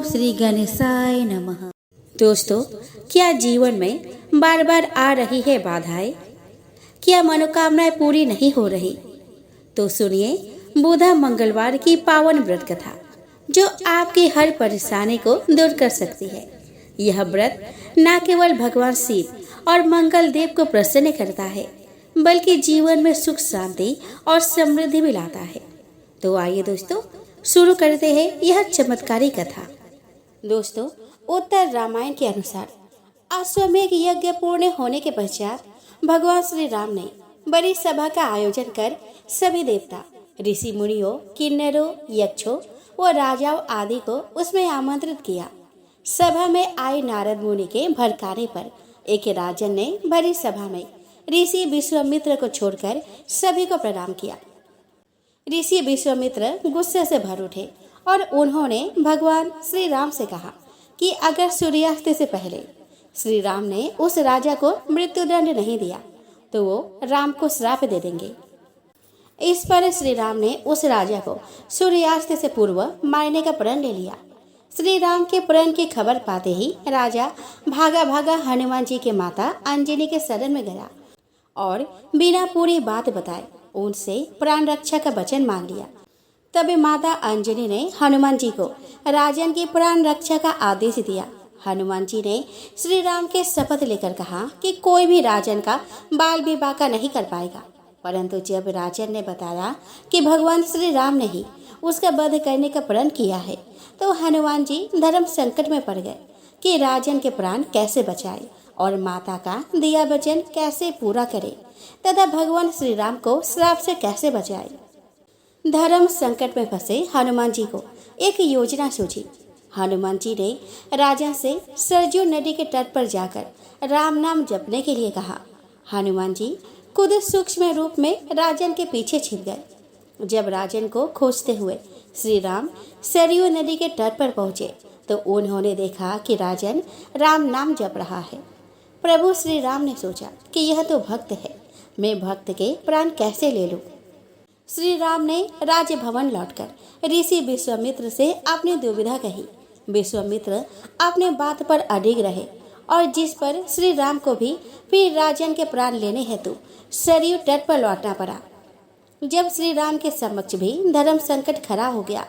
श्री गणेशाय नमः। दोस्तों, क्या जीवन में बार बार आ रही है बाधाएं? क्या मनोकामनाएं पूरी नहीं हो रही? तो सुनिए बुधा मंगलवार की पावन व्रत कथा, जो आपकी हर परेशानी को दूर कर सकती है। यह व्रत न केवल भगवान शिव और मंगल देव को प्रसन्न करता है, बल्कि जीवन में सुख, शांति और समृद्धि भी लाता है। तो आइए दोस्तों, शुरू करते हैं यह चमत्कारी कथा। दोस्तों, उत्तर रामायण के अनुसार अश्वमेध यज्ञ पूर्ण होने के पश्चात भगवान श्री राम ने बड़ी सभा का आयोजन कर सभी देवता, ऋषि मुनियों, किन्नरों, यक्षों व राजाओं आदि को उसमें आमंत्रित किया। सभा में आए नारद मुनि के भड़काने पर एक राजन ने बड़ी सभा में ऋषि विश्वामित्र को छोड़कर सभी को प्रणाम किया। ऋषि विश्वामित्र गुस्से से भर उठे और उन्होंने भगवान श्री राम से कहा कि अगर सूर्यास्त से पहले श्री राम ने उस राजा को मृत्युदंड नहीं दिया तो वो राम को श्राप दे देंगे। इस पर श्री राम ने उस राजा को सूर्यास्त से पूर्व मारने का प्रण ले लिया। श्री राम के प्रण की खबर पाते ही राजा भागा भागा हनुमान जी के माता अंजनी के शरण में गया और बिना पूरी बात बताए उनसे प्राण रक्षा का वचन मांग लिया। तभी माता अंजनी ने हनुमान जी को राजन की प्राण रक्षा का आदेश दिया। हनुमान जी ने श्री राम के शपथ लेकर कहा कि कोई भी राजन का बाल विवाह का नहीं कर पाएगा। परंतु जब राजन ने बताया कि भगवान श्री राम ने ही उसका वध करने का प्रण किया है, तो हनुमान जी धर्म संकट में पड़ गए कि राजन के प्राण कैसे बचाए और माता का दिया वचन कैसे पूरा करे तथा भगवान श्री राम को श्राप से कैसे बचाए। धर्म संकट में फंसे हनुमान जी को एक योजना सूझी। हनुमान जी ने राजन से सरजू नदी के तट पर जाकर राम नाम जपने के लिए कहा। हनुमान जी खुद सूक्ष्म रूप में राजन के पीछे छिप गए। जब राजन को खोजते हुए श्री राम सरयू नदी के तट पर पहुंचे तो उन्होंने देखा कि राजन राम नाम जप रहा है। प्रभु श्री राम ने सोचा कि यह तो भक्त है, मैं भक्त के प्राण कैसे ले लूं। श्री राम ने राजभवन लौटकर ऋषि विश्वामित्र से अपनी दुविधा कही। विश्वामित्र अपने बात पर अडिग रहे और जिस पर श्री राम को भी फिर राजन के प्राण लेने हेतु सरयू तट पर लौटना पड़ा। जब श्री राम के समक्ष भी धर्म संकट खड़ा हो गया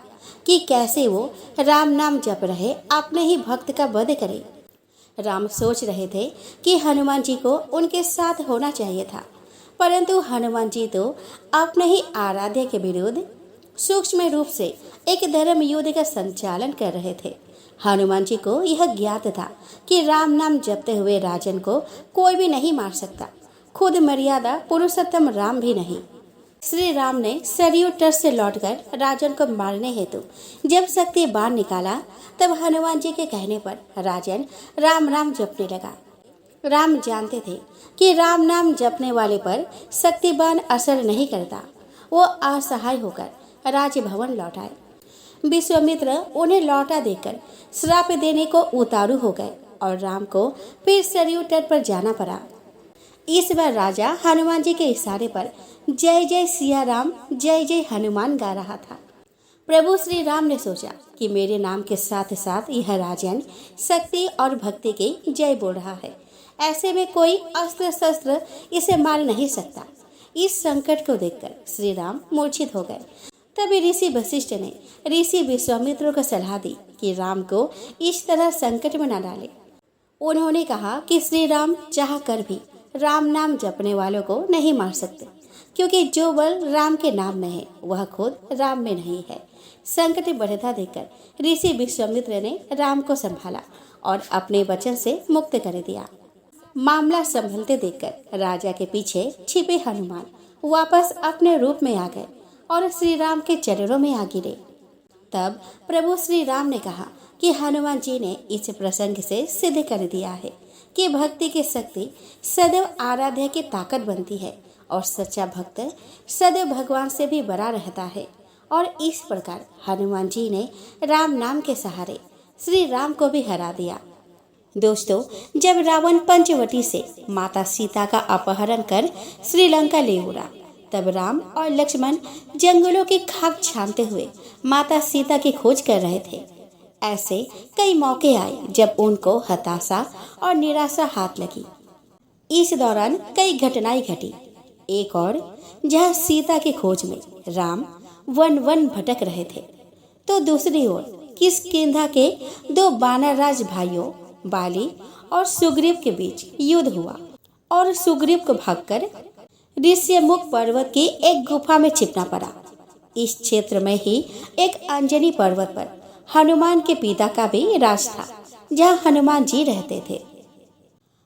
कि कैसे वो राम नाम जप रहे अपने ही भक्त का वध करे। राम सोच रहे थे कि हनुमान जी को उनके साथ होना चाहिए था, परंतु हनुमान जी तो अपने ही आराध्य के विरुद्ध सूक्ष्म रूप से एक धर्म युद्ध का संचालन कर रहे थे। हनुमान जी को यह ज्ञात था कि राम नाम जपते हुए राजन को कोई भी नहीं मार सकता, खुद मर्यादा पुरुषोत्तम राम भी नहीं। श्री राम ने सरयू तट से लौटकर राजन को मारने हेतु जब शक्ति बाण निकाला, तब हनुमान जी के कहने पर राजन राम नाम जपने लगा। राम जानते थे कि राम नाम जपने वाले पर शक्ति बाण असर नहीं करता। वो असहाय होकर राजभवन लौट आए। विश्वामित्र उन्हें लौटा देकर श्राप देने को उतारू हो गए और राम को फिर सरयू तट पर जाना पड़ा। इस बार राजा हनुमान जी के इशारे पर जय जय सिया राम, जय जय हनुमान गा रहा था। प्रभु श्री राम ने सोचा कि मेरे नाम के साथ साथ यह राजन शक्ति और भक्ति की जय बोल रहा है, ऐसे में कोई अस्त्र शस्त्र इसे मार नहीं सकता। इस संकट को देखकर श्री राम मूर्छित हो गए। तभी ऋषि वशिष्ठ ने ऋषि विश्वामित्र को सलाह दी कि राम को इस तरह संकट में न डाले। उन्होंने कहा कि श्री राम चाह कर भी राम नाम जपने वालों को नहीं मार सकते, क्योंकि जो बल राम के नाम में है वह खुद राम में नहीं है। संकट बढ़ता देखकर ऋषि विश्वामित्र ने राम को संभाला और अपने वचन से मुक्त कर दिया। मामला संभलते देखकर राजा के पीछे छिपे हनुमान वापस अपने रूप में आ गए और श्री राम के चरणों में आ गिरे। तब प्रभु श्री राम ने कहा कि हनुमान जी ने इस प्रसंग से सिद्ध कर दिया है कि भक्ति की शक्ति सदैव आराध्य की ताकत बनती है और सच्चा भक्त सदैव भगवान से भी बड़ा रहता है। और इस प्रकार हनुमान जी ने राम नाम के सहारे श्री राम को भी हरा दिया। दोस्तों, जब रावण पंचवटी से माता सीता का अपहरण कर श्रीलंका ले उड़ा, तब राम और लक्ष्मण जंगलों की खाक छानते हुए माता सीता की खोज कर रहे थे। ऐसे कई मौके आए जब उनको हताशा और निराशा हाथ लगी। इस दौरान कई घटनाएं घटी। एक और, जहाँ सीता की खोज में राम वन वन भटक रहे थे, तो दूसरी ओर किष्किंधा के दो वानर राज भाइयों बाली और सुग्रीव के बीच युद्ध हुआ और सुग्रीव को भागकर ऋष्यमुख पर्वत की एक गुफा में छिपना पड़ा। इस क्षेत्र में ही एक अंजनी पर्वत पर हनुमान के पिता का भी राज था, जहाँ हनुमान जी रहते थे।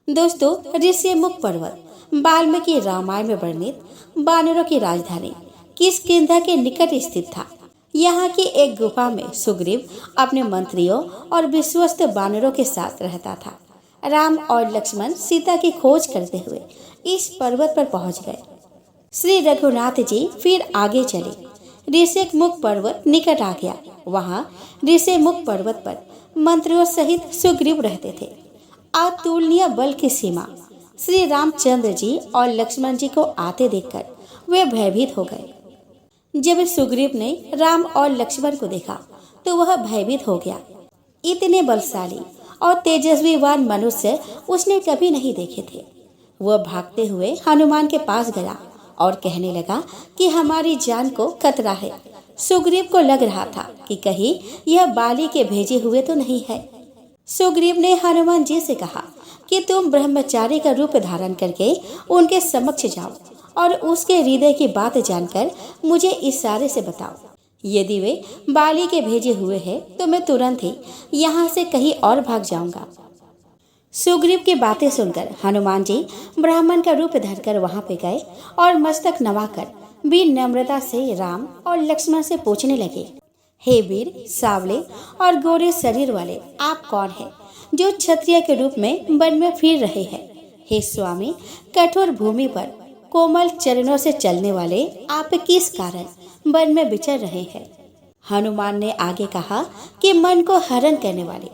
दोस्तों, ऋष्यमुख पर्वत वाल्मीकि रामायण में वर्णित वानरों की राजधानी किष्किंधा के निकट स्थित था। यहाँ की एक गुफा में सुग्रीव अपने मंत्रियों और विश्वस्त वानरों के साथ रहता था। राम और लक्ष्मण सीता की खोज करते हुए इस पर्वत पर पहुंच गए। श्री रघुनाथ जी फिर आगे चले। ऋष्यमुख पर्वत निकट आ गया। वहाँ ऋष्यमुख पर्वत पर मंत्रियों सहित सुग्रीव रहते थे। अतुलनीय बल की सीमा श्री रामचंद्र जी और लक्ष्मण जी को आते देखकर वे भयभीत हो गए। जब सुग्रीव ने राम और लक्ष्मण को देखा तो वह भयभीत हो गया। इतने बलशाली और तेजस्वीवान मनुष्य उसने कभी नहीं देखे थे। वह भागते हुए हनुमान के पास गया और कहने लगा कि हमारी जान को खतरा है। सुग्रीव को लग रहा था कि कहीं यह बाली के भेजे हुए तो नहीं है। सुग्रीव ने हनुमान जी से कहा कि तुम ब्रह्मचारी का रूप धारण करके उनके समक्ष जाओ और उसके हृदय की बात जानकर मुझे इशारे से बताओ। यदि वे बाली के भेजे हुए हैं तो मैं तुरंत ही यहाँ से कहीं और भाग जाऊंगा। सुग्रीव की बातें सुनकर हनुमान जी ब्राह्मण का रूप धरकर वहां पे गए और मस्तक नवाकर विनम्रता से राम और लक्ष्मण से पूछने लगे, हे वीर, सावले और गोरे शरीर वाले, आप कौन हैं जो क्षत्रिय के रूप में वन में फिर रहे हैं? हे स्वामी, कठोर भूमि पर कोमल चरणों से चलने वाले आप किस कारण वन में विचर रहे हैं? हनुमान ने आगे कहा कि मन को हरण करने वाले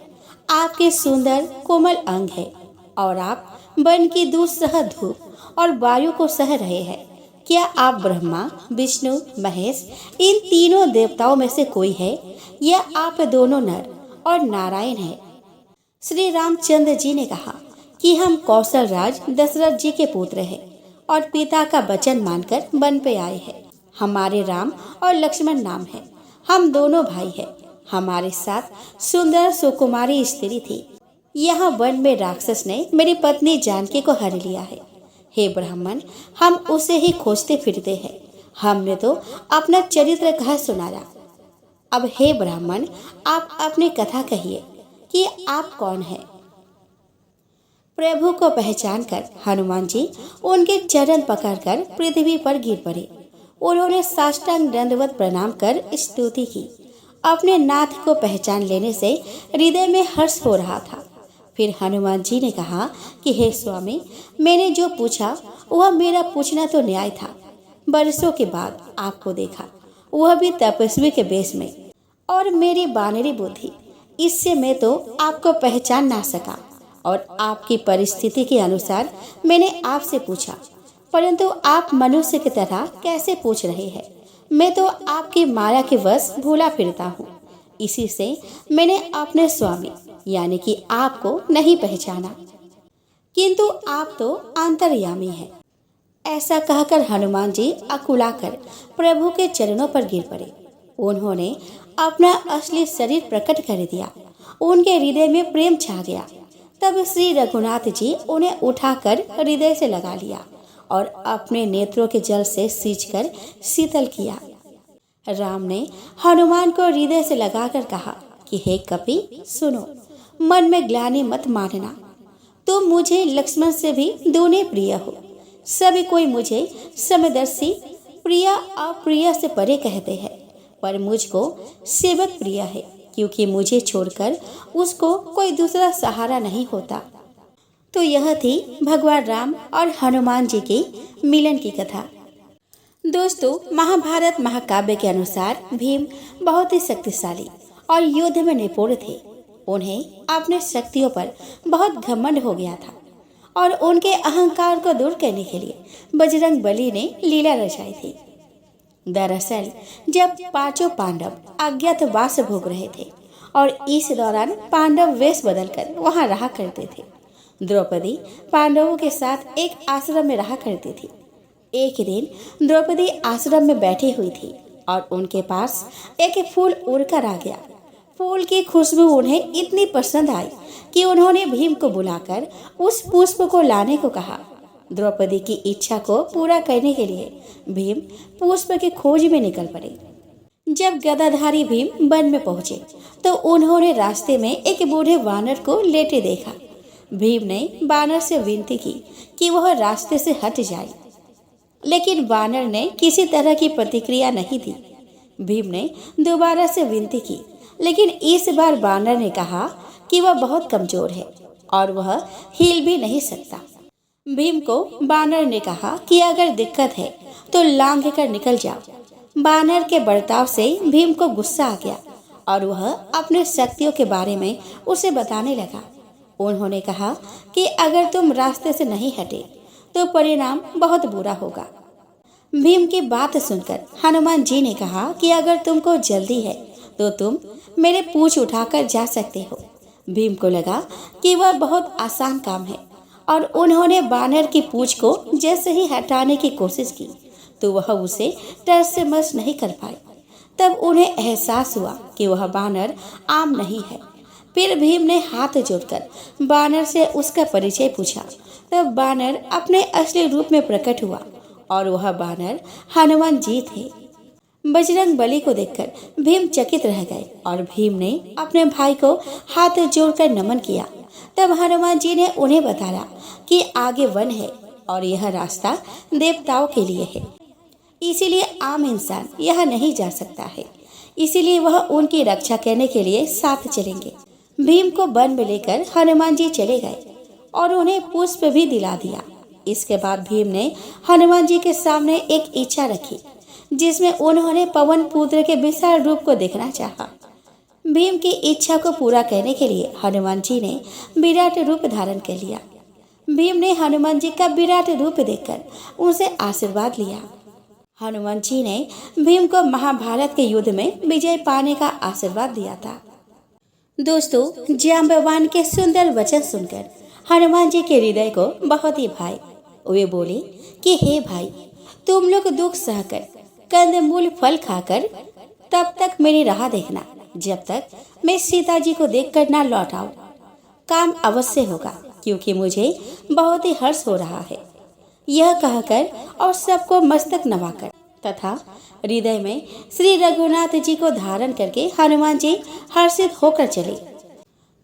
आपके सुंदर कोमल अंग है और आप वन की दुस्सह धूप और वायु को सह रहे हैं। क्या आप ब्रह्मा, विष्णु, महेश इन तीनों देवताओं में से कोई है या आप दोनों नर और नारायण हैं? श्री रामचंद्र जी ने कहा कि हम कौशल राज दशरथ जी के पुत्र हैं और पिता का वचन मानकर वन पे आए हैं। हमारे राम और लक्ष्मण नाम है। हम दोनों भाई हैं। हमारे साथ सुंदर सुकुमारी स्त्री थी। यहाँ वन में राक्षस ने मेरी पत्नी जानकी को हर लिया है। हे ब्राह्मण, हम उसे ही खोजते फिरते हैं। हमने तो अपना चरित्र कहा सुनाया। अब हे ब्राह्मण, आप अपनी कथा कहिए कि आप कौन हैं? प्रभु को पहचान कर हनुमान जी उनके चरण पकड़कर पृथ्वी पर गिर पड़े। उन्होंने साष्टांग दंडवत प्रणाम कर स्तुति की। अपने नाथ को पहचान लेने से हृदय में हर्ष हो रहा था। फिर हनुमान जी ने कहा कि हे स्वामी, मैंने जो पूछा वह मेरा पूछना तो न्याय था। बरसों के बाद आपको देखा, वह भी तपस्वी के वेश में, और मेरी बानरी बुद्धि, इससे मैं तो आपको पहचान ना सका और आपकी परिस्थिति के अनुसार मैंने आपसे पूछा, परंतु आप मनुष्य की तरह कैसे पूछ रहे हैं? मैं तो आपकी माया के वश भूला फिरता हूँ। इसी से मैंने अपने स्वामी यानी कि आपको नहीं पहचाना, किंतु आप तो अंतर्यामी हैं। ऐसा कहकर हनुमान जी अकुलाकर प्रभु के चरणों पर गिर पड़े। उन्होंने अपना असली शरीर प्रकट कर दिया। उनके हृदय में प्रेम छा गया। तब श्री रघुनाथ जी उन्हें उठाकर हृदय से लगा लिया और अपने नेत्रों के जल से सींचकर शीतल किया। राम ने हनुमान को हृदय से लगाकर कहा कि हे कपि, सुनो, मन में ग्लानि मत मानना। तुम मुझे लक्ष्मण से भी दूने प्रिय हो। सभी कोई मुझे समदर्शी, प्रिय अप्रिय से परे कहते हैं, पर मुझको सेवक प्रिय है, क्योंकि मुझे छोड़कर उसको कोई दूसरा सहारा नहीं होता। तो यह थी भगवान राम और हनुमान जी की मिलन की कथा। दोस्तों, महाभारत महाकाव्य के अनुसार भीम बहुत ही शक्तिशाली और युद्ध में निपुण थे। उन्हें अपने शक्तियों पर बहुत घमंड हो गया था और उनके अहंकार को दूर करने के लिए बजरंग बली ने लीला रचाई थी। दरअसल जब पांचों पांडव अज्ञातवास भोग रहे थे और इस दौरान पांडव वेश बदलकर वहां रहा करते थे। द्रौपदी पांडवों के साथ एक आश्रम में रहा करती थी। एक दिन द्रौपदी आश्रम में बैठी हुई थी और उनके पास एक फूल उड़कर आ गया। फूल की खुशबू उन्हें इतनी पसंद आई कि उन्होंने भीम को बुलाकर उस पुष्प को लाने को कहा। द्रौपदी की इच्छा को पूरा करने के लिए भीम पुष्प की खोज में निकल पड़े। जब गदाधारी भीम वन में पहुंचे तो उन्होंने रास्ते में एक बूढ़े वानर को लेटे देखा। भीम ने वानर से विनती की कि वह रास्ते से हट जाए, लेकिन वानर ने किसी तरह की प्रतिक्रिया नहीं दी। भीम ने दोबारा से विनती की, लेकिन इस बार वानर ने कहा कि वह बहुत कमजोर है और वह हिल भी नहीं सकता। भीम को वानर ने कहा कि अगर दिक्कत है तो लांघ कर निकल जाओ। वानर के बर्ताव से भीम को गुस्सा आ गया और वह अपने शक्तियों के बारे में उसे बताने लगा। उन्होंने कहा कि अगर तुम रास्ते से नहीं हटे तो परिणाम बहुत बुरा होगा। भीम की बात सुनकर हनुमान जी ने कहा कि अगर तुमको जल्दी है तो तुम मेरे पूंछ उठाकर जा सकते हो। भीम को लगा कि वह बहुत आसान काम है और उन्होंने बानर की पूंछ को जैसे ही हटाने की कोशिश की तो वह उसे टस से मस नहीं कर पाए। तब उन्हें एहसास हुआ कि वह बानर आम नहीं है। फिर भीम ने हाथ जोड़कर बानर से उसका परिचय पूछा। तब बानर अपने असली रूप में प्रकट हुआ और वह बानर हनुमान जी थे। बजरंग बली को देखकर भीम चकित रह गए और भीम ने अपने भाई को हाथ जोड़कर नमन किया। तब हनुमान जी ने उन्हें बताया कि आगे वन है और यह रास्ता देवताओं के लिए है, इसीलिए आम इंसान यह नहीं जा सकता है। इसीलिए वह उनकी रक्षा करने के लिए साथ चलेंगे। भीम को वन में लेकर हनुमान जी चले गए और उन्हें पुष्प भी दिला दिया। इसके बाद भीम ने हनुमान जी के सामने एक इच्छा रखी, जिसमें उन्होंने पवन पुत्र के विशाल रूप को देखना चाहा। भीम की इच्छा को पूरा करने के लिए हनुमान जी ने विराट रूप धारण कर लिया। भीम ने हनुमान जी का विराट रूप देखकर उनसे आशीर्वाद लिया। हनुमान जी ने भीम को महाभारत के युद्ध में विजय पाने का आशीर्वाद दिया था। दोस्तों, जाम्बवान के सुंदर वचन सुनकर हनुमान जी के हृदय को बहुत ही भाई। वे बोले कि हे भाई, तुम लोग दुख सहकर कंदमूल फल खाकर तब तक मेरी राह देखना, जब तक मैं सीता जी को देखकर ना लौट आऊं। काम अवश्य होगा, क्योंकि मुझे बहुत ही हर्ष हो रहा है। यह कहकर और सबको मस्तक नवाकर तथा हृदय में श्री रघुनाथ जी को धारण करके हनुमान जी हर्षित होकर चले।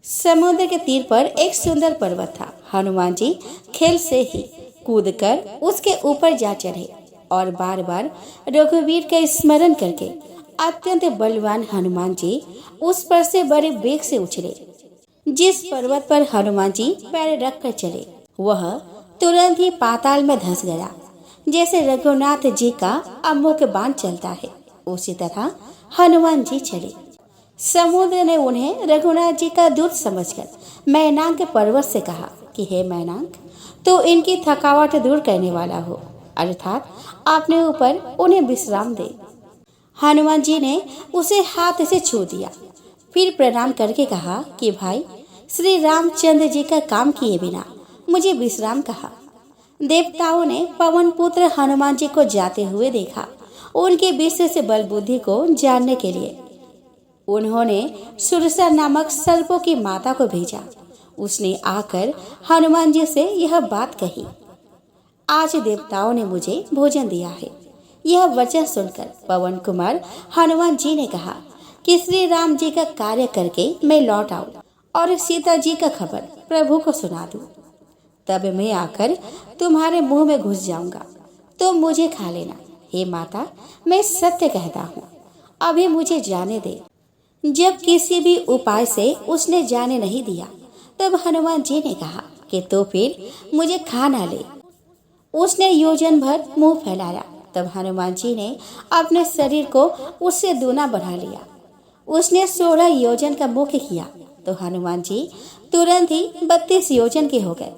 समुद्र के तीर पर एक सुंदर पर्वत था। हनुमान जी खेल से ही कूदकर उसके ऊपर जा चढ़े और बार बार रघुवीर का स्मरण करके अत्यंत बलवान हनुमान जी उस पर से बड़े वेग से उछले। जिस पर्वत पर हनुमान जी पैर रख कर चले वह तुरंत ही पाताल में धंस गया। जैसे रघुनाथ जी का अम्मों बाण चलता है, उसी तरह हनुमान जी चले। समुद्र ने उन्हें रघुनाथ जी का दूत समझकर मैनाक पर्वत से कहा कि हे मैनाक, तो इनकी थकावट दूर करने वाला हो, अर्थात अपने ऊपर उन्हें विश्राम दे। हनुमान जी ने उसे हाथ से छू दिया, फिर प्रणाम करके कहा कि भाई, श्री रामचंद्र जी का काम किए बिना मुझे विश्राम कहा। देवताओं ने पवन पुत्र हनुमान जी को जाते हुए देखा। उनके विशेष बल बुद्धि को जानने के लिए उन्होंने सुरसा नामक सर्पों की माता को भेजा। उसने आकर हनुमान जी से यह बात कही, आज देवताओं ने मुझे भोजन दिया है। यह वचन सुनकर पवन कुमार हनुमान जी ने कहा कि श्री राम जी का कार्य करके मैं लौट आऊं और सीता जी का खबर प्रभु को सुना दूं। तब मैं आकर तुम्हारे मुंह में घुस जाऊंगा, तुम मुझे खा लेना। हे माता, मैं सत्य कहता हूँ, अभी मुझे जाने दे। जब किसी भी उपाय से उसने जाने नहीं दिया, तब हनुमान जी ने कहा कि तो फिर मुझे खा ना ले। उसने योजन भर मुंह फैलाया। तब हनुमान जी ने अपने शरीर को उससे दूना बढ़ा लिया। उसने 16 योजन का मुख किया तो हनुमान जी तुरंत ही 32 योजन के हो गए।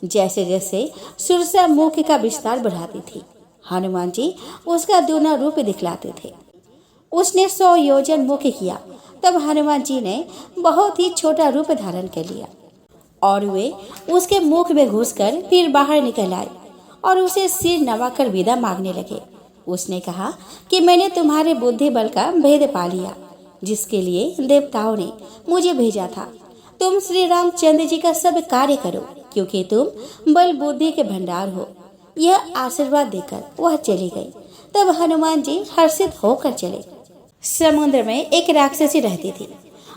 जैसे जैसे सुरसा मुख का विस्तार बढ़ाती थी, हनुमान जी उसका दूना रूप दिखलाते थे। उसने 100 योजन मुख किया तब हनुमान जी ने बहुत ही छोटा रूप धारण कर लिया और वे उसके मुख में घुसकर फिर बाहर निकल आए और उसे सिर नवाकर विदा मांगने लगे। उसने कहा कि मैंने तुम्हारे बुद्धि बल का भेद पा लिया, जिसके लिए देवताओं ने मुझे भेजा था। तुम श्री रामचंद्र जी का सब कार्य करो, क्योंकि तुम बल बुद्धि के भंडार हो। यह आशीर्वाद देकर वह चली गई। तब हनुमान जी हर्षित होकर चले। समुद्र में एक राक्षसी रहती थी।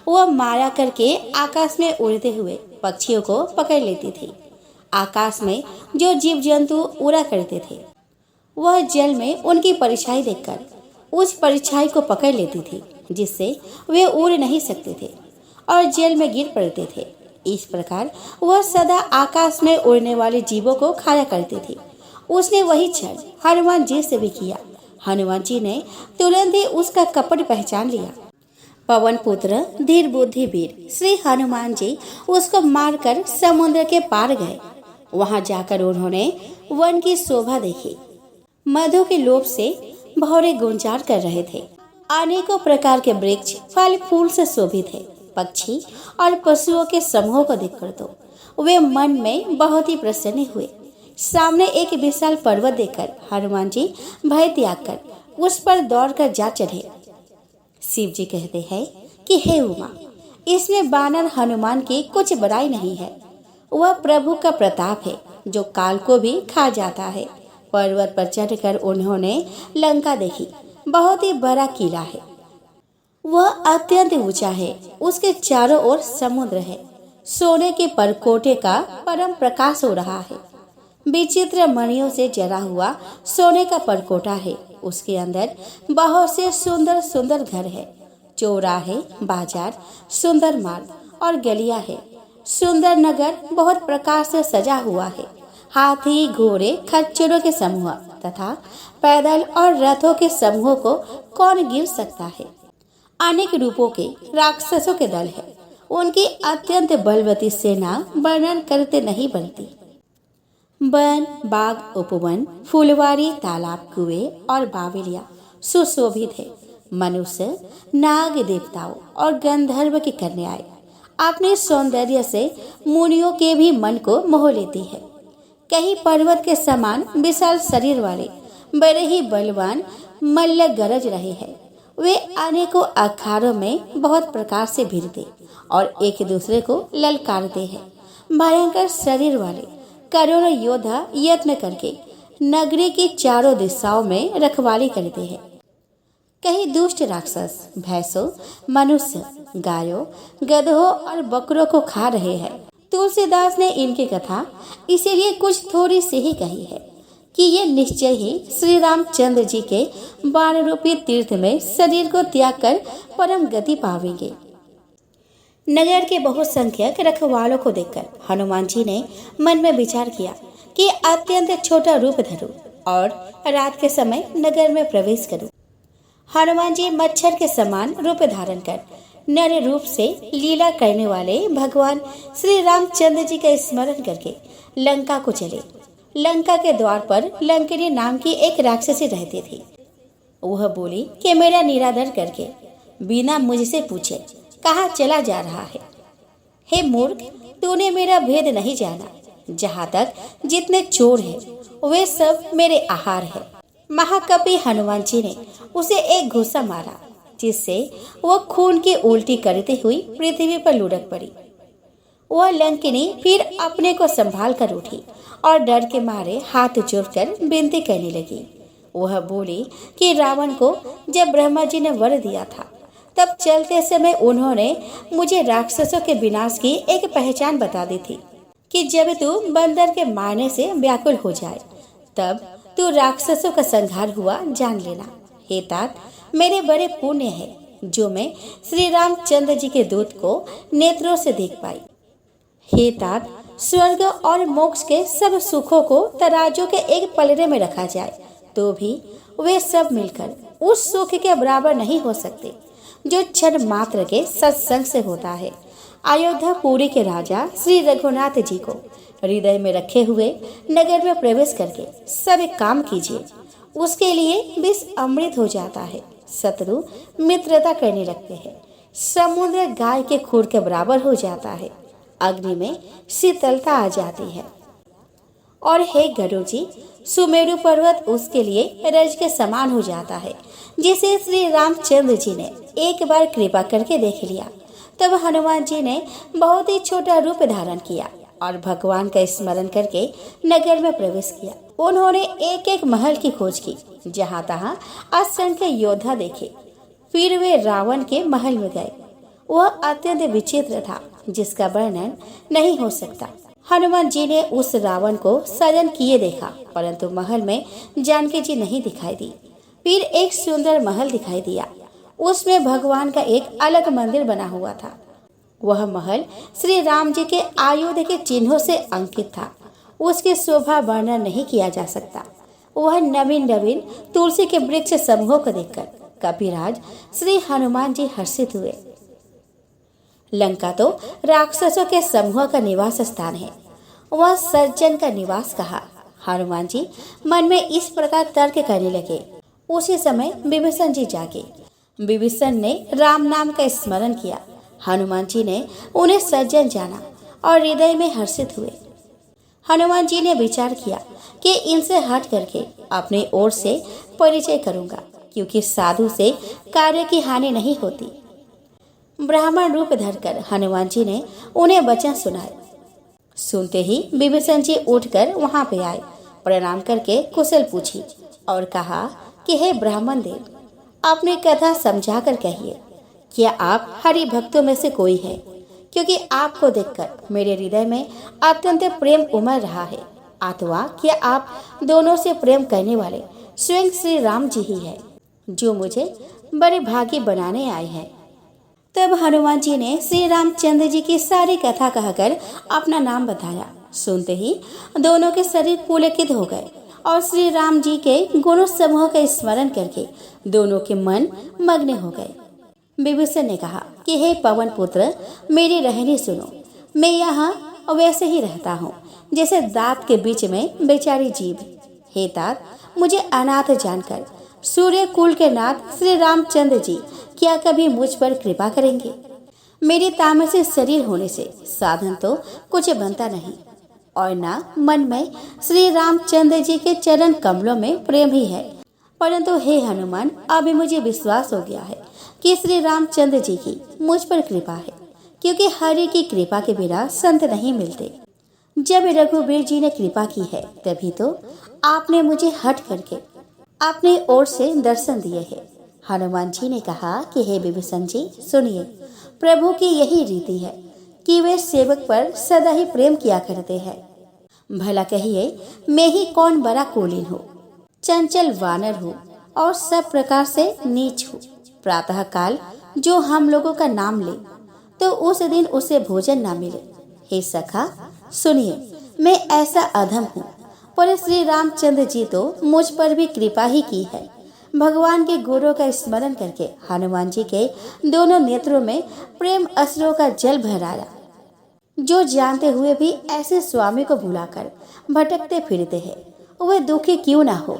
वह माया करके आकाश में उड़ते हुए पक्षियों को पकड़ लेती थी। आकाश में जो जीव जंतु उड़ा करते थे, वह जल में उनकी परछाई देखकर उस परछाई को पकड़ लेती थी, जिससे वे उड़ नहीं सकते थे और जल में गिर पड़ते थे। इस प्रकार वह सदा आकाश में उड़ने वाले जीवों को खाया करती थी। उसने वही छल हनुमान जी से भी किया। हनुमान जी ने तुरंत ही उसका कपट पहचान लिया। पवन पुत्र धीर बुद्धि वीर श्री हनुमान जी उसको मारकर समुद्र के पार गए। वहां जाकर उन्होंने वन की शोभा देखी। मधु के लोभ से भौरे गुंजार कर रहे थे। अनेकों प्रकार के वृक्ष फल फूल से शोभित थे। पक्षी और पशुओं के समूह को देखकर तो वे मन में बहुत ही प्रसन्न हुए। सामने एक विशाल पर्वत देखकर हनुमान जी भय त्याग कर उस पर दौड़कर जा चढ़े। शिव जी कहते हैं कि हे उमा, इसमें बानर हनुमान की कुछ बड़ाई नहीं है। वह प्रभु का प्रताप है जो काल को भी खा जाता है। पर्वत पर चढ़कर उन्होंने लंका देखी। बहुत ही बड़ा किला है। वह अत्यंत ऊंचा है। उसके चारों ओर समुद्र है। सोने के परकोटे का परम प्रकाश हो रहा है। विचित्र मणियों से जरा हुआ सोने का परकोटा है। उसके अंदर बहुत से सुंदर सुंदर घर है। चौराहे, बाजार, सुंदर मार्ग और गलियां है। सुंदर नगर बहुत प्रकार से सजा हुआ है। हाथी, घोड़े, खच्चरों के समूह तथा पैदल और रथों के समूह को कौन गिन सकता है। अनेक रूपों के राक्षसों के दल है। उनकी अत्यंत बलवती सेना वर्णन करते नहीं बनती। वन, बाग, उपवन, फुलवारी, तालाब, कुएं और बावलियां सुशोभित है। मनुष्य, नाग, देवताओं और गंधर्व की कन्याएं अपने सौंदर्य से मुनियों के भी मन को मोह लेती है। कहीं पर्वत के समान विशाल शरीर वाले बड़े ही बलवान मल्ल गरज रहे हैं। वे अनेकों अखाड़ों में बहुत प्रकार से भिड़ते और एक दूसरे को ललकारते हैं। भयंकर शरीर वाले करोड़ों योद्धा यत्न करके नगरी की चारों दिशाओं में रखवाली करते हैं। कहीं दुष्ट राक्षस भैंसों, मनुष्य, गायों, गधों और बकरों को खा रहे हैं। तुलसीदास ने इनकी कथा इसीलिए कुछ थोड़ी सी ही कही है कि ये निश्चय ही श्री रामचंद्र जी के बाण रूपी तीर्थ में शरीर को त्याग कर परम गति पावेंगे। नगर के बहुसंख्यक रखवालों को देखकर हनुमान जी ने मन में विचार किया कि अत्यंत छोटा रूप धरूं और रात के समय नगर में प्रवेश करूं। हनुमान जी मच्छर के समान रूप धारण कर नर रूप से लीला करने वाले भगवान श्री रामचंद्र जी का स्मरण करके लंका को चले। लंका के द्वार पर लंकिनी नाम की एक राक्षसी रहती थी। वह बोली कि मेरा निरादर करके बिना मुझसे पूछे कहाँ चला जा रहा है। हे मूर्ख, तूने मेरा भेद नहीं जाना। जहाँ तक जितने चोर हैं वे सब मेरे आहार है। महाकवि हनुमान जी ने उसे एक घूसा मारा, जिससे वह खून की उल्टी करती हुई पृथ्वी पर लुढ़क पड़ी। वह लंकिनी फिर अपने को संभाल कर उठी और डर के मारे हाथ जोड़कर विनती करने लगी। वह बोली कि रावण को जब ब्रह्मा जी ने वर दिया था, तब चलते समय उन्होंने मुझे राक्षसों के विनाश की एक पहचान बता दी थी कि जब तू बंदर के मारने से व्याकुल हो जाए, तब तू राक्षसों का संहार हुआ जान लेना। हे तात, मेरे बड़े पुण्य है जो मैं श्री रामचंद्र जी के दूत को नेत्रों से देख पाई। हे तात, स्वर्ग और मोक्ष के सब सुखों को तराजू के एक पलड़े में रखा जाए तो भी वे सब मिलकर उस सुख के बराबर नहीं हो सकते जो क्षण मात्र के सत्संग से होता है। अयोध्यापुरी के राजा श्री रघुनाथ जी को हृदय में रखे हुए नगर में प्रवेश करके सब काम कीजिए। उसके लिए विष अमृत हो जाता है। शत्रु मित्रता करने लगते हैं। समुद्र गाय के खूर के बराबर हो जाता है, अग्नि में शीतलता आ जाती है। और हे गरुड़ जी, सुमेरु पर्वत उसके लिए रज के समान हो जाता है, जिसे श्री रामचंद्र जी ने एक बार कृपा करके देख लिया। तब हनुमान जी ने बहुत ही छोटा रूप धारण किया और भगवान का स्मरण करके नगर में प्रवेश किया। उन्होंने एक एक महल की खोज की, जहाँ तहाँ असंख्य योद्धा देखे। फिर वे रावण के महल में गए। वह अत्यंत विचित्र था, जिसका वर्णन नहीं हो सकता। हनुमान जी ने उस रावण को सजन किए देखा, परंतु महल में जानकी जी नहीं दिखाई दी। फिर एक सुंदर महल दिखाई दिया। उसमें भगवान का एक अलग मंदिर बना हुआ था। वह महल श्री राम जी के आयुध के चिन्हों से अंकित था। उसकी शोभा वर्णन नहीं किया जा सकता। वह नवीन नवीन तुलसी के वृक्ष समूहों को देखकर कपिराज श्री हनुमान जी हर्षित हुए। लंका तो राक्षसों के समूह का निवास स्थान है, वह सज्जन का निवास कहा। हनुमान जी मन में इस प्रकार तर्क करने लगे। उसी समय विभीषण जी जागे। विभीषण ने राम नाम का स्मरण किया। हनुमान जी ने उन्हें सज्जन जाना और हृदय में हर्षित हुए। हनुमान जी ने विचार किया कि इनसे हट करके अपनी ओर से परिचय करूंगा, क्योंकि साधु से कार्य की हानि नहीं होती। ब्राह्मण रूप धरकर हनुमान जी ने उन्हें वचन सुनाए। सुनते ही विभीषण जी उठकर वहां पे आए, प्रणाम करके कुशल पूछी और कहा कि हे ब्राह्मण देव, अपनी कथा समझाकर कहिए। क्या आप हरि भक्तों में से कोई है? क्योंकि आपको देखकर मेरे हृदय में अत्यंत प्रेम उमड़ रहा है। अथवा क्या आप दोनों से प्रेम करने वाले स्वयं श्री राम जी ही है, जो मुझे बड़े भागी बनाने आए हैं। तब हनुमान जी ने श्री रामचंद्र जी की सारी कथा कहकर अपना नाम बताया। सुनते ही दोनों के शरीर पुलकित हो गए और श्री राम जी के गुण समूह का स्मरण करके दोनों के मन मग्न हो गए। विभीषण ने कहा कि हे पवन पुत्र, मेरी रहनी सुनो। मैं यहाँ वैसे ही रहता हूँ जैसे दांत के बीच में बेचारी जीभ। हे तात, मुझे अनाथ जानकर सूर्य कुल के नाथ श्री रामचंद्र जी क्या कभी मुझ पर कृपा करेंगे? मेरी तामसी शरीर होने से साधन तो कुछ बनता नहीं, और ना मन में श्री रामचंद्र जी के चरण कमलों में प्रेम ही है। परंतु हे हनुमान, अभी मुझे विश्वास हो गया है कि श्री रामचंद्र जी की मुझ पर कृपा है, क्योंकि हरि की कृपा के बिना संत नहीं मिलते। जब रघुवीर जी ने कृपा की है, तभी तो आपने मुझे हट करके अपनी ओर से दर्शन दिए हैं। हनुमान जी ने कहा कि हे विभीषण जी, सुनिए, प्रभु की यही रीति है कि वे सेवक पर सदा ही प्रेम किया करते हैं। भला कहिए, मैं ही कौन बड़ा कुलीन हूँ, चंचल वानर हूँ और सब प्रकार से नीच हूँ। प्रातः काल जो हम लोगों का नाम ले, तो उस दिन उसे भोजन ना मिले। हे सखा, सुनिए, मैं ऐसा अधम हूँ, पर श्री रामचंद्र जी तो मुझ पर भी कृपा ही की है। भगवान के गुणों का स्मरण करके हनुमान जी के दोनों नेत्रों में प्रेम अश्रुओं का जल भराया। जो जानते हुए भी ऐसे स्वामी को भुलाकर भटकते फिरते हैं, वे दुखी क्यों ना हो।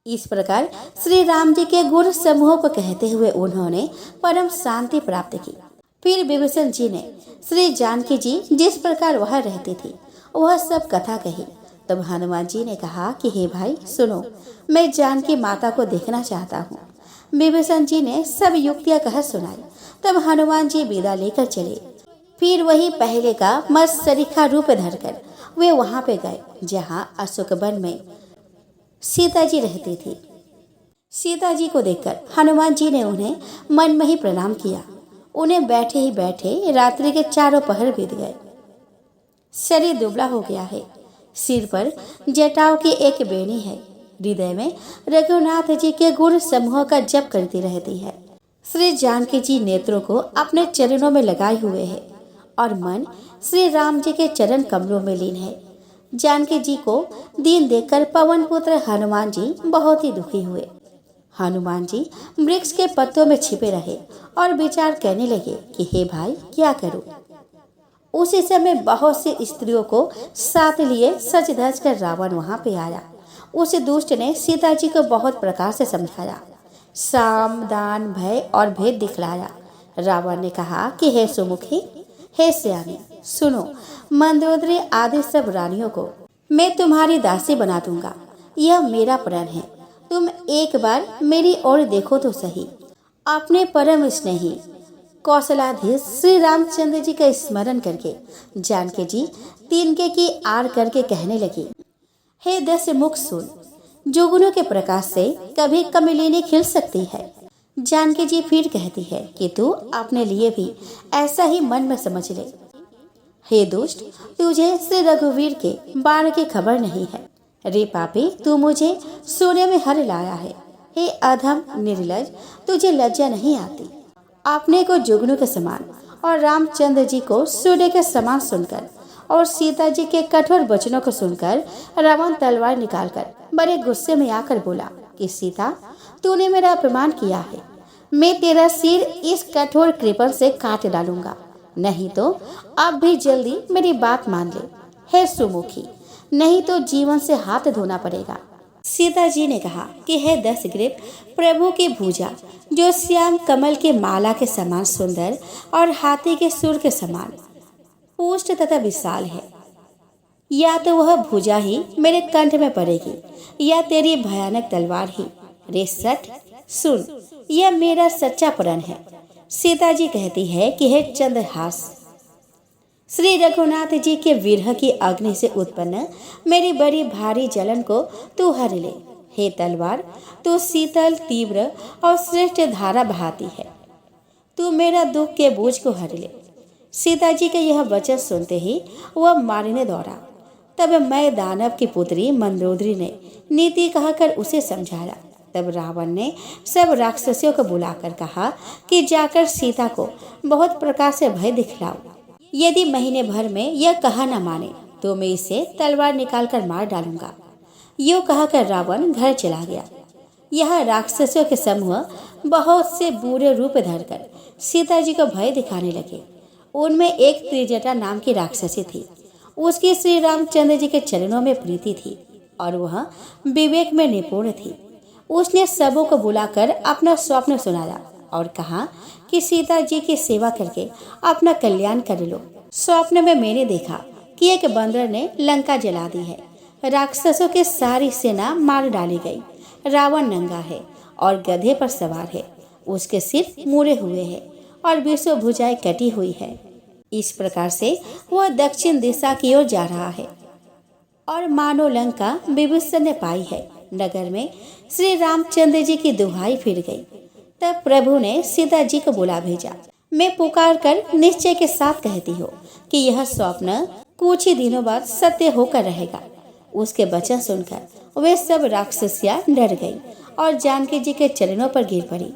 इस प्रकार श्री राम जी के गुण समूह को कहते हुए उन्होंने परम शांति प्राप्त की। फिर विभीषण जी ने श्री जानकी जी जिस प्रकार वह रहती थी वह सब कथा कही। तब हनुमान जी ने कहा कि हे भाई सुनो, मैं जानकी माता को देखना चाहता हूँ। विभीषण जी ने सब युक्तियां कह सुनाई। तब हनुमान जी विदा लेकर चले। फिर वही पहले का मस्त सरीखा रूप धरकर वे वहां पे गए जहाँ अशोक वन में सीता जी रहती थी। सीता जी को देखकर हनुमान जी ने उन्हें मन में ही प्रणाम किया। उन्हें बैठे ही बैठे रात्रि के 4 पहर बीत गए। शरीर दुबला हो गया है, सिर पर जटाओं की एक बेनी है, हृदय में रघुनाथ जी के गुण समूह का जप करती रहती है। श्री जानकी जी नेत्रों को अपने चरणों में लगाए हुए है और मन श्री राम जी के चरण कमलों में लीन है। जानकी जी को दीन देखकर पवन पुत्र हनुमान जी बहुत ही दुखी हुए। हनुमान जी वृक्ष के पत्तों में छिपे रहे और विचार करने लगे कि हे भाई, क्या करूं। उसी समय बहुत सी स्त्रियों को साथ लिए सज धज कर रावण वहां पे आया। उस दुष्ट ने सीता जी को बहुत प्रकार से समझाया, साम दान भय और भेद दिखलाया। रावण ने कहा कि हे सुमुखी, हे सयानी, सुनो, मंदोदरी आदि सब रानियों को मैं तुम्हारी दासी बना दूंगा। यह मेरा प्रण है। तुम एक बार मेरी ओर देखो तो सही। अपने परम स्नेही कौशलाधीश श्री रामचंद्र जी का स्मरण करके जानकी जी तिनके की आड़ करके कहने लगी, हे दस मुख सुन, जोगुनों के प्रकाश से कभी कमलिनी खिल सकती है। जानकी जी फिर कहती है कि तू अपने लिए भी ऐसा ही मन में समझ ले। हे दुष्ट, तुझे श्री रघुवीर के बाण की खबर नहीं है। रे पापी, तू मुझे सूर्य में हर लाया है। हे अधम निर्लज, तुझे लज्जा नहीं आती। अपने को जुगनू के समान और रामचंद्र जी को सूर्य के समान सुनकर और सीता जी के कठोर वचनों को सुनकर रावण तलवार निकालकर बड़े गुस्से में आकर बोला कि सीता, तूने मेरा अपमान किया है। मैं तेरा सिर इस कठोर कृपण से काट डालूंगा, नहीं तो अब भी जल्दी मेरी बात मान ले। हे सुमुखी, नहीं तो जीवन से हाथ धोना पड़ेगा। सीता जी ने कहा कि हे दशग्रीव, प्रभु की भुजा जो श्याम कमल के माला के समान सुंदर और हाथी के सुर के समान पुष्ट तथा विशाल है, या तो वह भुजा ही मेरे कंठ में पड़ेगी या तेरी भयानक तलवार ही। रे सठ, सुन, यह मेरा सच्चा प्रण है। सीता जी कहती है कि हे चंद्रहास, श्री रघुनाथ जी के विरह की अग्नि से उत्पन्न मेरी बड़ी भारी जलन को तू हर ले। हे तलवार, तू शीतल, तीव्र और श्रेष्ठ धारा बहाती है। तू मेरा दुख के बोझ को हर ले। सीता जी के यह वचन सुनते ही वह मारने दौड़ा। तब मैं दानव की पुत्री मंदोदरी ने नीति कहकर उसे समझाया। तब रावण ने सब राक्षसियों को बुलाकर कहा कि जाकर सीता को बहुत प्रकार से भय दिखलाओ। यदि महीने भर में यह कहा न माने तो मैं इसे तलवार निकालकर मार डालूंगा। यूं कहकर रावण घर चला गया। यह राक्षसों के समूह बहुत से बुरे रूप धरकर सीता जी को भय दिखाने लगे। उनमें एक त्रिजटा नाम की राक्षसी थी। उसकी श्री रामचंद्र जी के चरणों में प्रीति थी और वह विवेक में निपुण थी। उसने सबों को बुलाकर अपना स्वप्न सुनाया और कहा कि सीता जी की सेवा करके अपना कल्याण कर लो। स्वप्न में मैंने देखा कि एक बंदर ने लंका जला दी है। राक्षसों की सारी सेना मार डाली गई। रावण नंगा है और गधे पर सवार है। उसके सिर मुड़े हुए हैं और 20 भुजाएं कटी हुई है। इस प्रकार से वह दक्षिण दिशा की ओर जा रहा है और मानो लंका विभीषण ने पाई है। नगर में श्री रामचंद्र जी की दुहाई फिर गई। तब प्रभु ने सीता जी को बुला भेजा। मैं पुकार कर निश्चय के साथ कहती हूँ कि यह स्वप्न कुछ ही दिनों बाद सत्य होकर रहेगा। उसके वचन सुनकर वे सब राक्षसियां डर गई और जानकी जी के चरणों पर गिर पड़ी।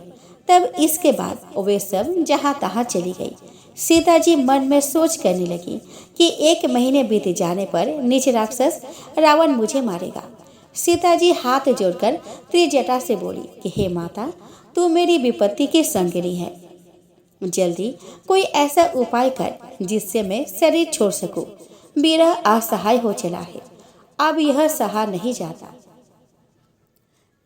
तब इसके बाद वे सब जहाँ तहाँ चली गई। सीता जी मन में सोच करने लगी कि 1 महीने बीत जाने पर नीच राक्षस रावण मुझे मारेगा। सीता जी हाथ जोड़कर त्रिजटा से बोली कि हे माता, तू मेरी विपत्ति की संगिनी है। जल्दी कोई ऐसा उपाय कर जिससे मैं शरीर छोड़ सकूं। विरह असहाय हो चला है, अब यह सहा नहीं जाता।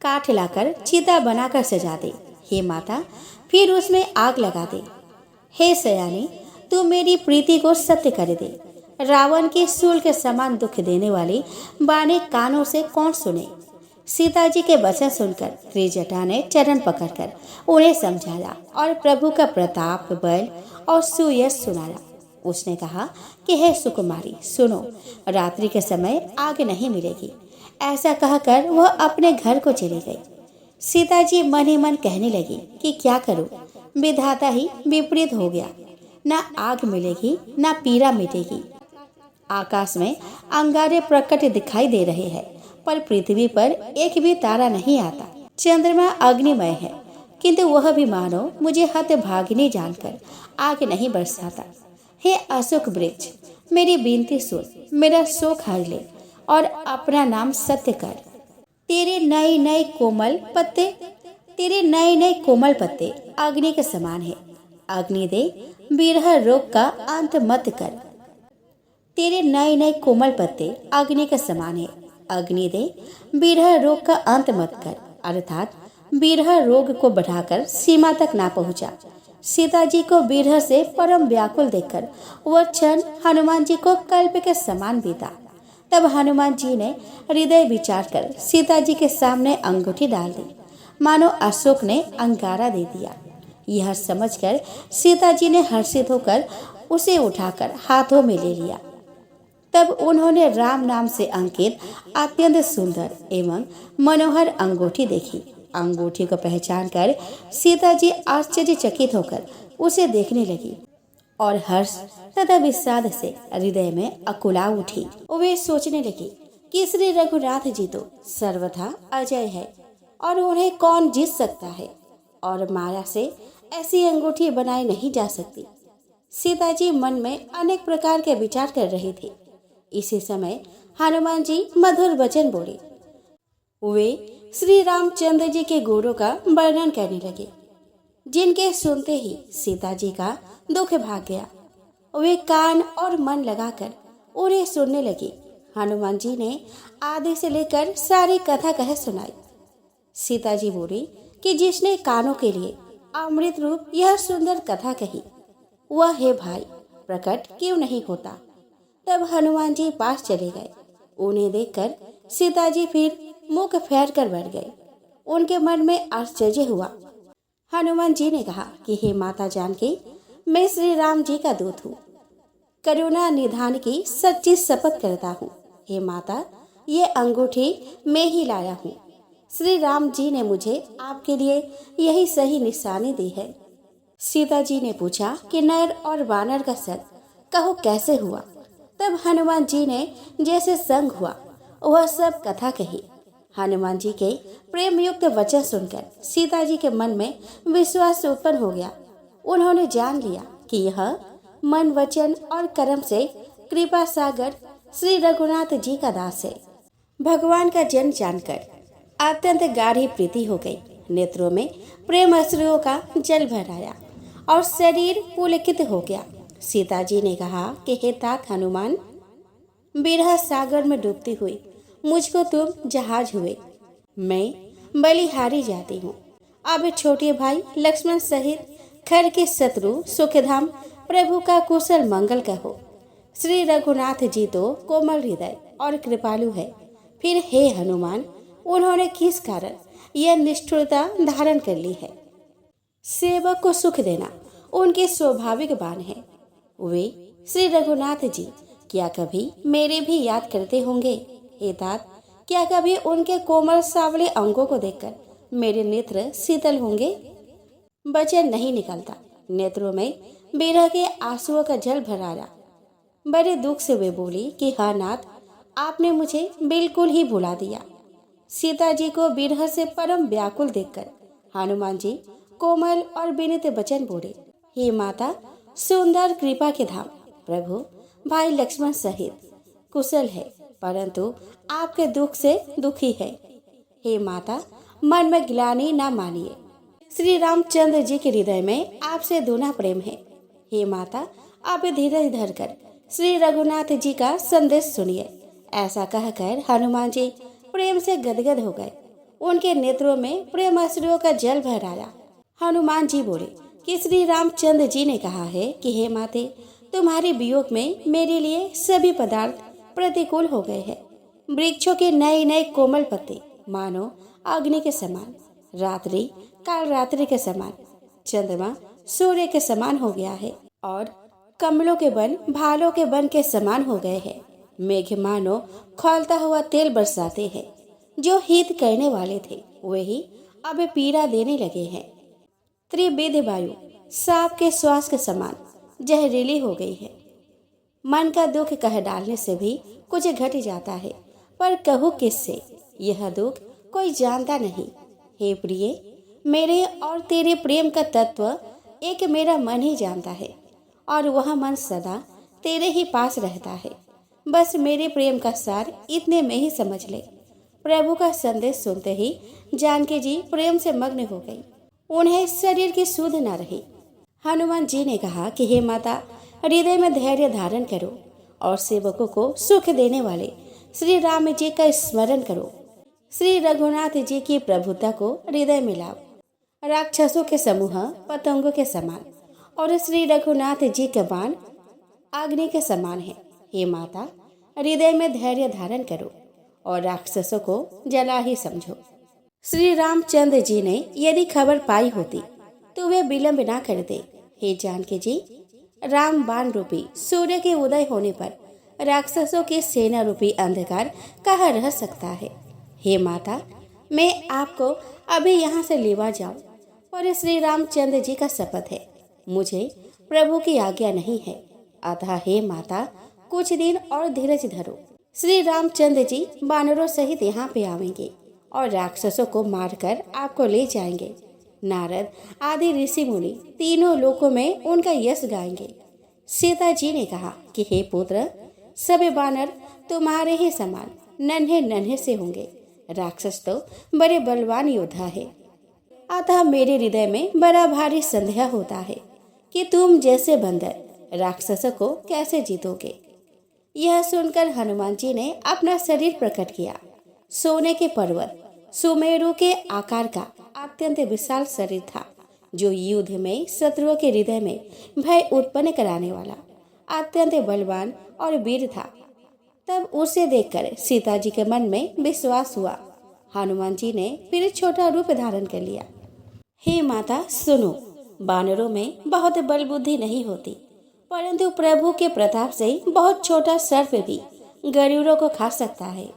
काठ लाकर चिता बनाकर सजा दे हे माता, फिर उसमें आग लगा दे। हे सयानी, तू मेरी प्रीति को सत्य कर दे। रावण की सूल के समान दुख देने वाली बाणी कानों से कौन सुने। सीता जी के वचन सुनकर त्रिजटा ने चरण पकड़कर उन्हें समझाया और प्रभु का प्रताप, बल और सुयश सुनाया। उसने कहा कि हे सुकुमारी, सुनो, रात्रि के समय आग नहीं मिलेगी। ऐसा कहकर वह अपने घर को चली गई। सीता जी मन ही मन कहने लगी कि क्या करूं, विधाता ही विपरीत हो गया। न आग मिलेगी न पीड़ा मिटेगी। आकाश में अंगारे प्रकट दिखाई दे रहे हैं, पर पृथ्वी पर एक भी तारा नहीं आता। चंद्रमा अग्निमय है, किंतु वह भी मानो मुझे हतभागिनी जानकर आग नहीं बरसाता। हे अशोक वृक्ष, मेरी विनती सुन, मेरा शोक हर ले और अपना नाम सत्य कर। तेरे नए नए कोमल पत्ते अग्नि के समान है। अग्नि दे, विरह रोग का अंत मत कर। तेरे नए नए कोमल पत्ते अग्नि के समान है। अग्नि दे, विरह रोग का अंत मत कर, अर्थात विरह रोग को बढ़ाकर सीमा तक ना पहुंचा। सीता जी को विरह से परम व्याकुल देखकर वह क्षण हनुमान जी को कल्प के समान बीता। तब हनुमान जी ने हृदय विचार कर सीता जी के सामने अंगूठी डाल दी, मानो अशोक ने अंगारा दे दिया। यह समझकर सीता जी ने हर्षित होकर उसे उठाकर हाथों में ले लिया। तब उन्होंने राम नाम से अंकित अत्यंत सुंदर एवं मनोहर अंगूठी देखी। अंगूठी को पहचान कर सीता जी आश्चर्यचकित होकर उसे देखने लगी और हर्ष तथा विषाद से हृदय में अकुला उठी। वे सोचने लगी कि श्री रघुनाथ जी तो सर्वथा अजय है और उन्हें कौन जीत सकता है, और माया से ऐसी अंगूठी बनाई नहीं जा सकती। सीता जी मन में अनेक प्रकार के विचार कर रही थी। इसी समय हनुमान जी मधुर वचन बोले। वे श्री रामचंद्र जी के गुणों का वर्णन करने लगे, जिनके सुनते ही सीता जी का दुख भाग गया। वे कान और मन लगाकर उन्हें सुनने लगी। हनुमान जी ने आदि से लेकर सारी कथा कह सुनाई। सीता जी बोली कि जिसने कानों के लिए अमृत रूप यह सुंदर कथा कही, वह हे भाई प्रकट क्यों नहीं होता। तब हनुमान जी पास चले गए। उन्हें देखकर सीता जी फिर मुख फेर कर बैठ गए। उनके मन में आश्चर्य हुआ। हनुमान जी ने कहा कि हे माता जानकी, मैं श्री राम जी का दूत हूँ। करुणा निधान की सच्ची शपथ करता हूँ। हे माता, ये अंगूठी मैं ही लाया हूँ। श्री राम जी ने मुझे आपके लिए यही सही निशानी दी है। सीता जी ने पूछा कि नर और वानर का संग कहो कैसे हुआ। तब हनुमान जी ने जैसे संग हुआ वह सब कथा कही। हनुमान जी के प्रेम युक्त वचन सुनकर सीता जी के मन में विश्वास उत्पन्न हो गया। उन्होंने जान लिया कि यह मन वचन और कर्म से कृपा सागर श्री रघुनाथ जी का दास है। भगवान का जन्म जानकर अत्यंत गाढ़ी प्रीति हो गई। नेत्रों में प्रेम अश्रुओं का जल भर आया और शरीर पुलकित हो गया। सीता जी ने कहा कि हे तात हनुमान, बिरह सागर में डूबती हुई मुझको तुम जहाज हुए, मैं बलिहारी जाती हूँ। अब छोटे भाई लक्ष्मण सहित खर के शत्रु सुखधाम प्रभु का कुशल मंगल कहो। श्री रघुनाथ जी तो कोमल हृदय और कृपालु है। फिर हे हनुमान, उन्होंने किस कारण यह निष्ठुरता धारण कर ली है। सेवक को सुख देना उनके स्वाभाविक बाण है। वे श्री रघुनाथ जी क्या कभी मेरे भी याद करते होंगे। हे तात, क्या कभी उनके कोमल सावले अंगों को देखकर मेरे नेत्र शीतल होंगे। वचन नहीं निकलता। नेत्रों में विरह के आंसुओं का जल भर आया। बड़े दुख से वे बोली कि हाँ नाथ, आपने मुझे बिल्कुल ही भुला दिया। सीता जी को विरह से परम व्याकुल देखकर हनुमान जी कोमल और विनीत वचन बोले। हे माता, सुंदर कृपा के धाम प्रभु भाई लक्ष्मण सहित कुशल है, परंतु आपके दुख से दुखी है। हे माता, मन में ग्लानि न मानिए। श्री रामचंद्र जी के हृदय में आपसे दूना प्रेम है। हे माता, आप धीरज धरकर श्री रघुनाथ जी का संदेश सुनिए। ऐसा कहकर हनुमान जी प्रेम से गदगद हो गए। उनके नेत्रों में प्रेम अश्रुओं का जल भर आया। हनुमान जी बोले कि श्री रामचंद्र जी ने कहा है कि हे माते, तुम्हारे वियोग में मेरे लिए सभी पदार्थ प्रतिकूल हो गए हैं। वृक्षों के नए नए कोमल पत्ते मानो अग्नि के समान, रात्रि काल रात्रि के समान, चंद्रमा सूर्य के समान हो गया है और कमलों के वन भालों के वन के समान हो गए हैं। मेघ मानो खौलता हुआ तेल बरसाते हैं। जो हित करने वाले थे वही अब पीड़ा देने लगे हैं। त्रिविध वायु सांप के श्वास के समान जहरीली हो गई है। मन का दुख कह डालने से भी कुछ घट जाता है, पर कहूँ किससे, यह दुख कोई जानता नहीं। हे प्रिय, मेरे और तेरे प्रेम का तत्व एक मेरा मन ही जानता है और वह मन सदा तेरे ही पास रहता है। बस मेरे प्रेम का सार इतने में ही समझ ले। प्रभु का संदेश सुनते ही जानकी जी प्रेम से मग्न हो गई। उन्हें शरीर की सुध न रही। हनुमान जी ने कहा कि हे माता, हृदय में धैर्य धारण करो और सेवकों को सुख देने वाले श्री राम जी का स्मरण करो। श्री रघुनाथ जी की प्रभुता को हृदय में लाओ। राक्षसों के समूह पतंगों के समान और श्री रघुनाथ जी के बाण अग्नि के समान है। हे माता, हृदय में धैर्य धारण करो और राक्षसों को जला ही समझो। श्री रामचंद्र जी ने यदि खबर पाई होती तो वे विलंब ना करते। हे जानकी जी, राम बाण रूपी सूर्य के उदय होने पर राक्षसों की सेना रूपी अंधकार कहाँ रह सकता है। हे माता, मैं आपको अभी यहाँ से लेवा जाऊं, पर श्री रामचंद्र जी का शपथ है, मुझे प्रभु की आज्ञा नहीं है। अतः हे माता, कुछ दिन और धीरज धरो। श्री रामचंद्र जी वानरों सहित यहाँ पे आवेंगे और राक्षसों को मारकर आपको ले जाएंगे। नारद आदि ऋषि मुनि तीनों लोकों में उनका यश गाएंगे। सीता जी ने कहा कि हे पुत्र, सब वानर तुम्हारे ही समान नन्हे नन्हे से होंगे। राक्षस तो बड़े बलवान योद्धा है। अतः मेरे हृदय में बड़ा भारी संदेह होता है कि तुम जैसे बंदर राक्षसों को कैसे जीतोगे। यह सुनकर हनुमान जी ने अपना शरीर प्रकट किया। सोने के पर्वत सुमेरु के आकार का अत्यंत विशाल शरीर था, जो युद्ध में शत्रुओं के हृदय में भय उत्पन्न कराने वाला अत्यंत बलवान और वीर था। तब उसे देखकर सीता जी के मन में विश्वास हुआ। हनुमान जी ने फिर छोटा रूप धारण कर लिया। हे माता सुनो, वानरों में बहुत बल बुद्धि नहीं होती, परंतु प्रभु के प्रताप से बहुत छोटा सर्प भी गरुड़ों को खा सकता है।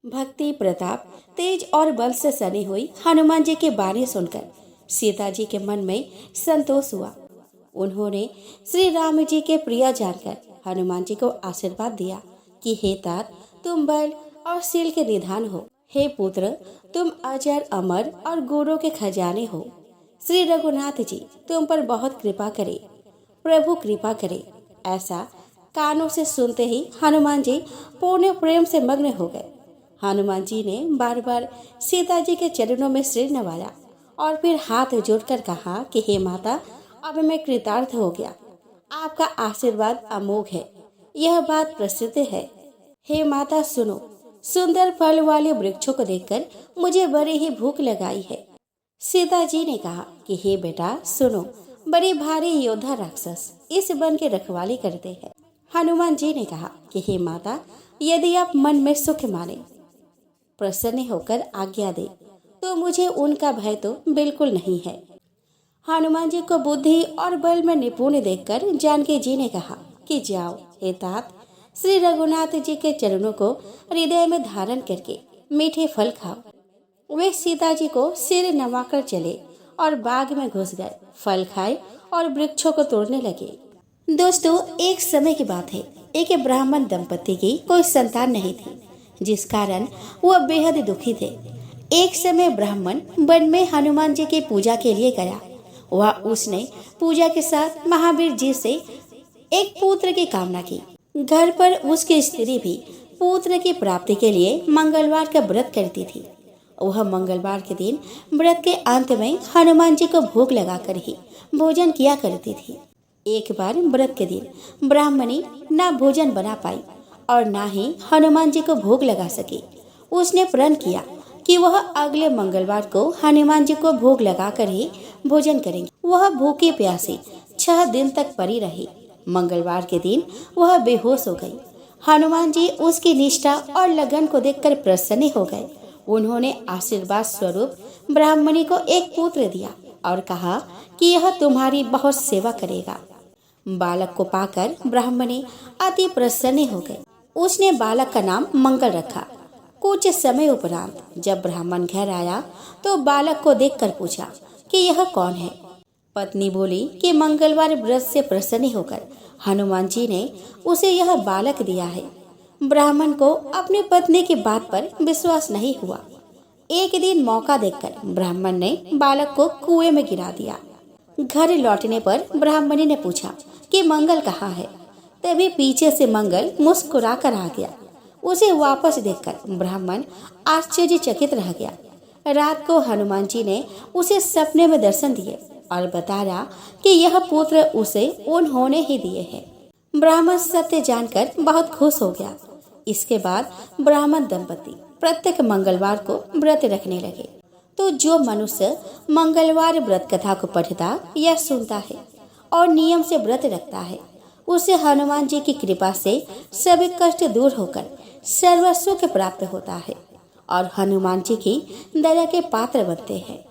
भक्ति, प्रताप, तेज और बल से सनी हुई हनुमान जी के बारे सुनकर सीता जी के मन में संतोष हुआ। उन्होंने श्री राम जी के प्रिय जानकर हनुमान जी को आशीर्वाद दिया कि हे तात, तुम बल और शील के निधान हो। हे पुत्र, तुम अजर अमर और गुरु के खजाने हो। श्री रघुनाथ जी तुम पर बहुत कृपा करे, प्रभु कृपा करे। ऐसा कानों से सुनते ही हनुमान जी पूर्ण प्रेम से मग्न हो गए। हनुमान जी ने बार बार सीता जी के चरणों में सिर नवाया और फिर हाथ जोड़कर कहा कि हे माता, अब मैं कृतार्थ हो गया। आपका आशीर्वाद अमोघ है, यह बात प्रसिद्ध है। हे माता सुनो, सुंदर फल वाले वृक्षों को देखकर मुझे बड़ी ही भूख लगाई है। सीता जी ने कहा कि हे बेटा सुनो, बड़े भारी योद्धा राक्षस इस वन की रखवाली करते हैं। हनुमान जी ने कहा कि हे माता, यदि आप मन में सुख माने, प्रसन्न होकर आज्ञा दे, तो मुझे उनका भय तो बिल्कुल नहीं है। हनुमान जी को बुद्धि और बल में निपुण देखकर जानकी जी ने कहा कि जाओ हे तात, श्री रघुनाथ जी के चरणों को हृदय में धारण करके मीठे फल खाओ। वे सीता जी को सिर नवाकर चले और बाग में घुस गए, फल खाए और वृक्षों को तोड़ने लगे। दोस्तों, एक समय की बात है, एक ब्राह्मण दंपति की कोई संतान नहीं थी, जिस कारण वह बेहद दुखी थे। एक समय ब्राह्मण वन में हनुमान जी की पूजा के लिए गया। वह उसने पूजा के साथ महावीर जी से एक पुत्र की कामना की। घर पर उसकी स्त्री भी पुत्र की प्राप्ति के लिए मंगलवार का व्रत करती थी। वह मंगलवार के दिन व्रत के अंत में हनुमान जी को भोग लगाकर ही भोजन किया करती थी। एक बार व्रत के दिन ब्राह्मणी ना भोजन बना पाई और ना ही हनुमान जी को भोग लगा सकी। उसने प्रण किया कि वह अगले मंगलवार को हनुमान जी को भोग लगाकर ही भोजन करेंगे। वह भूखी प्यासी 6 दिन तक पड़ी रही। मंगलवार के दिन वह बेहोश हो गई। हनुमान जी उसकी निष्ठा और लगन को देखकर प्रसन्न हो गए। उन्होंने आशीर्वाद स्वरूप ब्राह्मणी को एक पुत्र दिया और कहा कि यह तुम्हारी बहुत सेवा करेगा। बालक को पाकर ब्राह्मणी अति प्रसन्न हो गई। उसने बालक का नाम मंगल रखा। कुछ समय उपरांत जब ब्राह्मण घर आया तो बालक को देखकर पूछा कि यह कौन है। पत्नी बोली कि मंगलवार व्रत से प्रसन्न होकर हनुमान जी ने उसे यह बालक दिया है। ब्राह्मण को अपनी पत्नी की बात पर विश्वास नहीं हुआ। एक दिन मौका देखकर ब्राह्मण ने बालक को कुएं में गिरा दिया। घर लौटने पर ब्राह्मणी ने पूछा कि मंगल कहाँ है। तभी पीछे से मंगल मुस्कुराकर आ गया। उसे वापस देखकर ब्राह्मण आश्चर्यचकित रह गया। रात को हनुमान जी ने उसे सपने में दर्शन दिए और बताया कि यह पुत्र उसे उन्होंने ही दिए हैं। ब्राह्मण सत्य जानकर बहुत खुश हो गया। इसके बाद ब्राह्मण दंपति प्रत्येक मंगलवार को व्रत रखने लगे। तो जो मनुष्य मंगलवार व्रत कथा को पढ़ता या सुनता है और नियम से व्रत रखता है, उसे हनुमान जी की कृपा से सभी कष्ट दूर होकर सर्वस्व के प्राप्त होता है और हनुमान जी की दया के पात्र बनते हैं।